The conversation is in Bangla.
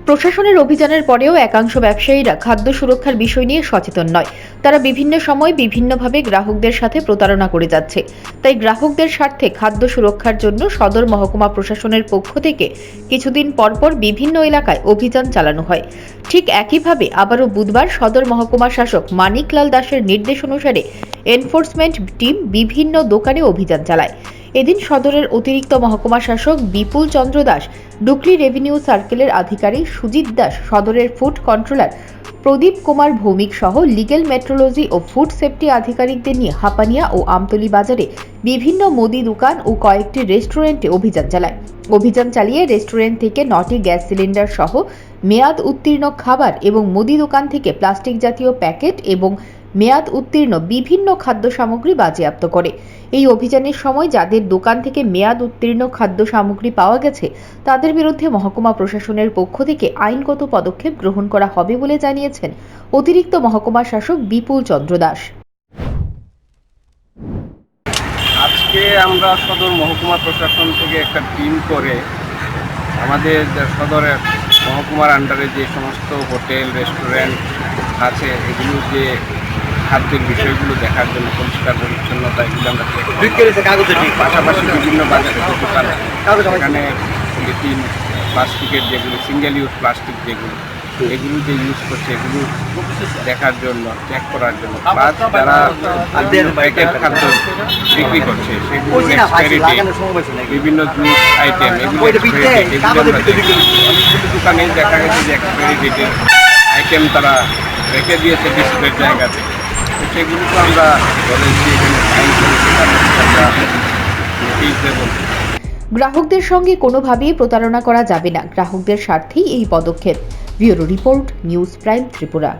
প্রশাসনের অভিযানের পরেও একাংশ ব্যবসায়ীরা খাদ্য সুরক্ষার বিষয় নিয়ে সচেতন নয়। তারা বিভিন্ন সময় বিভিন্নভাবে গ্রাহকদের সাথে প্রতারণা করে যাচ্ছে। তাই গ্রাহকদের স্বার্থে খাদ্য সুরক্ষার জন্য সদর মহকুমা প্রশাসনের পক্ষ থেকে কিছুদিন পরপর বিভিন্ন এলাকায় অভিযান চালানো হয়। ঠিক একইভাবে আবারও বুধবার সদর মহকুমা শাসক মানিকলাল দাসের নির্দেশ অনুসারে এনফোর্সমেন্ট টিম বিভিন্ন দোকানে অভিযান চালায়। এদিন সদরের অতিরিক্ত মহকুমা শাসক বিপুল চন্দ্র দাস, ডুকলি রেভিনিউ সার্কেলের আধিকারিক সুজিত দাস, সদরের ফুড কন্ট্রোলার প্রদীপ কুমার ভৌমিক সহ লিগ্যাল মেট্রোলজি ও ফুড সেফটি আধিকারিকদের নিয়ে হাপানিয়া ও আমতলী বাজারে বিভিন্ন মুদি দোকান ও কয়েকটি রেস্টুরেন্টে অভিযান চালায়। অভিযান চালিয়ে রেস্টুরেন্ট থেকে 9টি গ্যাস সিলিন্ডার সহ মেয়াদ উত্তীর্ণ খাবার এবং মুদি দোকান থেকে প্লাস্টিক জাতীয় প্যাকেট এবং মেয়াদ উত্তীর্ণ বিভিন্ন খাদ্য সামগ্রী বাজেয়াপ্ত করে। এই অভিযানের সময় যাদের দোকান থেকে মেয়াদ উত্তীর্ণ খাদ্য সামগ্রী পাওয়া গেছে তাদের বিরুদ্ধে মহকুমা প্রশাসনের পক্ষ থেকে আইনগত পদক্ষেপ গ্রহণ করা হবে বলে জানিয়েছেন অতিরিক্ত মহকুমা শাসক বিপুল চন্দ্র দাস। আজকে আমরা সদর মহকুমা প্রশাসন থেকে একটা টিম করে আমাদের সদরের মহকুমার আন্ডারে যে সমস্ত হোটেল রেস্টুরেন্ট আছে এগুলো যে খাদ্যের বিষয়গুলো দেখার জন্য পরিষ্কার পরিচ্ছন্নতা এগুলো আমরা পাশাপাশি বিভিন্ন বাজারে দোকান এখানে পলিথিন প্লাস্টিকের যেগুলো সিঙ্গেল ইউজ প্লাস্টিক যেগুলো এগুলো যে ইউজ করছে এগুলো দেখার জন্য চেক করার জন্য প্লাস যারা প্যাকেট খাদ্য বিক্রি করছে সেগুলো বিভিন্ন জুস আইটেম এগুলো দোকানে দেখা গেছে যে এক্সপায়ারি ডেটের আইটেম তারা রেখে দিয়েছে ডিসপ্লের জায়গাতে, তো সেগুলো তো আমরা বলেছি নোটিশ দেব। গ্রাহকদের সঙ্গে কোনোভাবেই প্রতারণা করা যাবে না, গ্রাহকদের স্বার্থেই এই পদক্ষেপ। Bureau report, news prime Tripura.